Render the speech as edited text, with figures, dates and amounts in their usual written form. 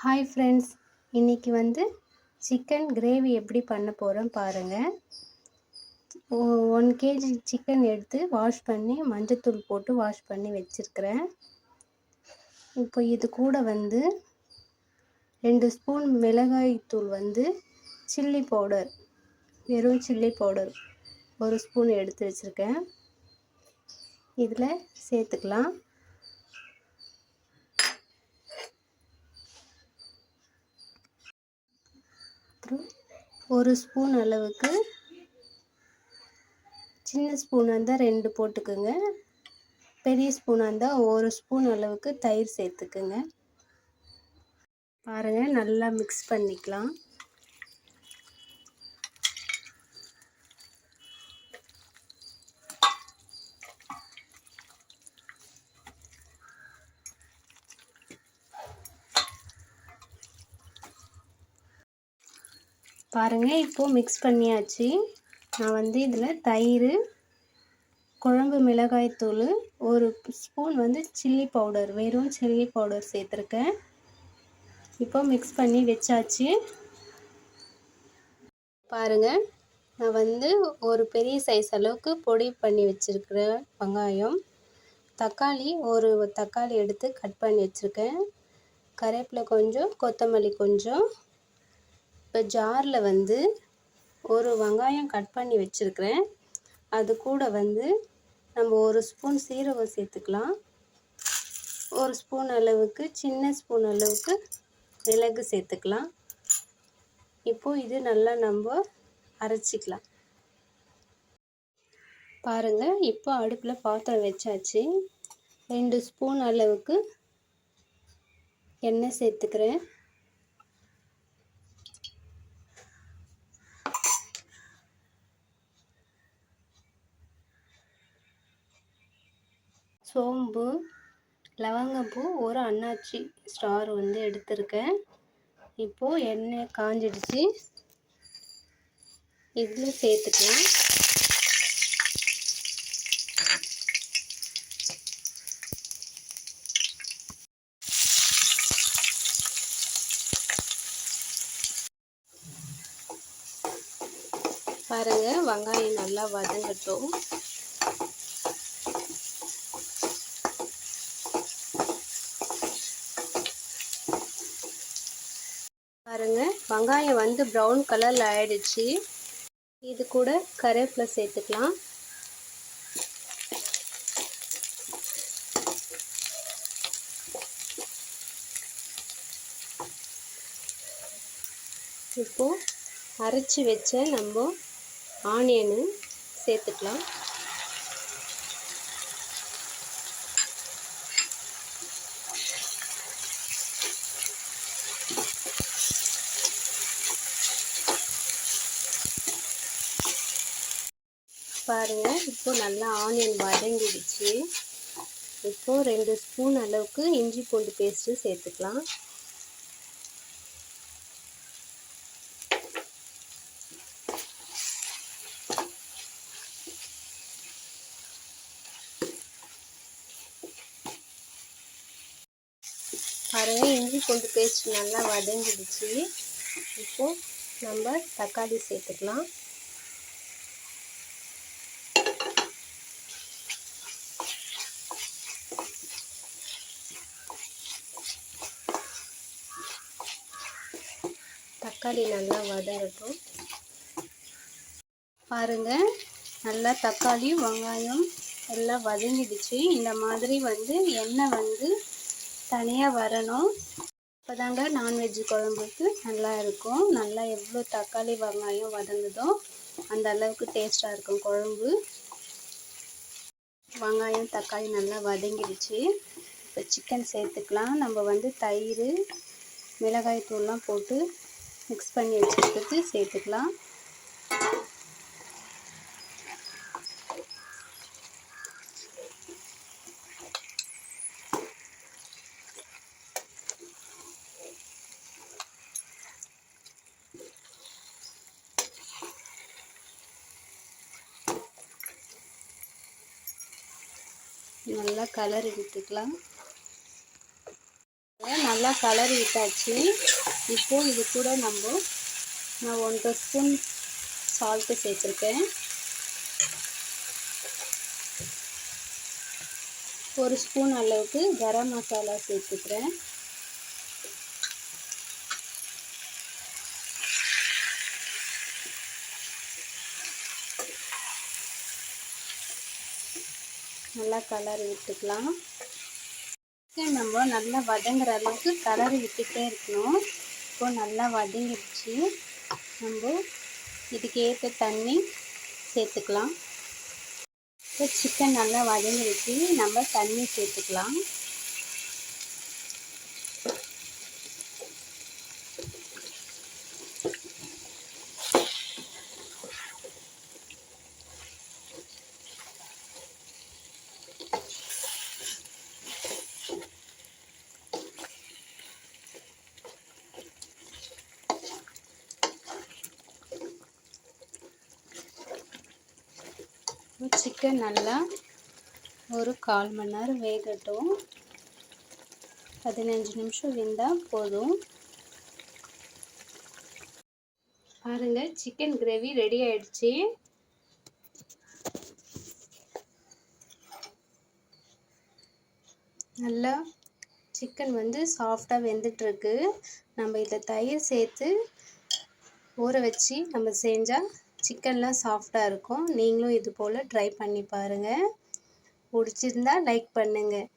Hi friends, இன்றைக்கி வந்து chicken gravy எப்படி பண்ண போகிறோம் பாருங்கள். 1 kg சிக்கன் எடுத்து வாஷ் பண்ணி மஞ்சத்தூள் போட்டு வாஷ் பண்ணி வச்சுருக்கிறேன். இப்போ இது கூட வந்து 2 ஸ்பூன் மிளகாய் தூள் வந்து சில்லி பவுடர், வெறும் சில்லி பவுடர் 1 ஸ்பூன் எடுத்து வச்சுருக்கேன். இதில் சேர்த்துக்கலாம். அப்புறம் 1 ஸ்பூன் அளவுக்கு, சின்ன ஸ்பூனாக இருந்தால் 2 போட்டுக்குங்க, பெரிய ஸ்பூனாக இருந்தால் 1 ஸ்பூன் அளவுக்கு தயிர் சேர்த்துக்குங்க. பாருங்கள், நல்லா மிக்ஸ் பண்ணிக்கலாம். பாருங்கள், இப்போது மிக்ஸ் பண்ணியாச்சு. நான் வந்து இதில் தயிர், குழம்பு மிளகாய்த்தூள், 1 ஸ்பூன் வந்து சில்லி பவுடர், வெறும் சில்லி பவுடர் சேர்த்துருக்கேன். இப்போ மிக்ஸ் பண்ணி வச்சாச்சு. பாருங்கள், நான் வந்து ஒரு பெரிய சைஸ் அளவுக்கு பொடி பண்ணி வச்சுருக்கிறேன் வெங்காயம். தக்காளி, 1 தக்காளி எடுத்து கட் பண்ணி வச்சுருக்கேன். கருவேப்பிலை கொஞ்சம், கொத்தமல்லி கொஞ்சம். இப்போ ஜாரில் வந்து 1 வெங்காயம் கட் பண்ணி வச்சுருக்கிறேன். அது கூட வந்து நம்ம 1 ஸ்பூன் சீரகம் சேர்த்துக்கலாம். 1 ஸ்பூன் அளவுக்கு, சின்ன ஸ்பூன் அளவுக்கு மிளகு சேர்த்துக்கலாம். இப்போது இது நல்லா நம்ம அரைச்சிக்கலாம். பாருங்கள், இப்போ அடுப்பில் பாத்திரம் வச்சாச்சு. 2 ஸ்பூன் அளவுக்கு எண்ணெய் சேர்த்துக்கிறேன். சோம்பு, லவங்கப்பூ, 1 அன்னாச்சி ஸ்டார் வந்து எடுத்திருக்கேன். இப்போது எண்ணெய் காஞ்சிடுச்சு, இதில் சேர்த்துக்கலாம். பாருங்கள், வெங்காயம் நல்லா வதங்கட்டும். பாருங்கள், வெங்காயம் வந்து ப்ரௌன் கலரில் ஆயிடுச்சு. இது கூட கருவேப்பிலை சேர்த்துக்கலாம். இப்போது அரைச்சி வச்ச நம்ம ஆனியனு சேர்த்துக்கலாம். பாருங்கள், இப்போது நல்லா ஆனியன் வதங்கிடுச்சு. இப்போது 2 ஸ்பூன் அளவுக்கு இஞ்சி பூண்டு பேஸ்ட்டு சேர்த்துக்கலாம். பாருங்கள், இஞ்சி பூண்டு பேஸ்ட் நல்லா வதங்கிடுச்சு. இப்போது நம்ம தக்காளி சேர்த்துக்கலாம். தக்காளி நல்லா வதங்கட்டும். பாருங்கள், நல்லா தக்காளி வெங்காயம் எல்லாம் வதங்கிடுச்சு. இந்த மாதிரி வந்து எண்ணெய் வந்து தனியாக வரணும். இப்போ தாங்க நான்வெஜ் குழம்புக்கு நல்லா இருக்கும். நல்லா எவ்வளோ தக்காளி வெங்காயம் வதங்குதோ அந்த அளவுக்கு டேஸ்ட்டாக இருக்கும் குழம்பு. வெங்காயம் தக்காளி நல்லா வதங்கிடுச்சு. இப்போ சிக்கன் சேர்த்துக்கலாம். நம்ம வந்து தயிர், மிளகாய் தூள்லாம் போட்டு மிக்ஸ் பண்ணி வச்சுருக்கிறது சேர்த்துக்கலாம். நல்லா கலரி விட்டுக்கலாம். நல்லா கலரி விட்டாச்சு. இப்போது இது கூட நான் 1 ஸ்பூன் சால்ட்டு சேர்த்துருக்கேன். 1 ஸ்பூன் அளவுக்கு கரம் மசாலா சேர்த்துக்கிறேன். நல்லா கலரி விட்டுக்கலாம். சிக்கன் நம்ம நல்லா வதங்குற அளவுக்கு கலரி விட்டுட்டே இருக்கணும். இப்போ நல்லா வதங்கிடுச்சு. நம்ம இதுக்கு ஏற்ற தண்ணி சேர்த்துக்கலாம். இப்போ சிக்கன் நல்லா வதங்கிடுச்சு. நம்ம தண்ணி சேர்த்துக்கலாம். சிக்கன் நல்லா ஒரு 1/4 மணி நேரம் வேகட்டும். 15 நிமிஷம் வெந்தால் போதும். பாருங்கள், சிக்கன் கிரேவி ரெடி ஆயிடுச்சு. நல்லா சிக்கன் சாஃப்டாக வெந்துட்டுருக்கு. நம்ம இதில் தயிர் சேர்த்து ஊற வச்சு நம்ம செஞ்சால் சிக்கன்லாம் சாஃப்டாக இருக்கும். நீங்களும் இது போல் ட்ரை பண்ணி பாருங்கள். பிடிச்சிருந்தா லைக் பண்ணுங்கள்.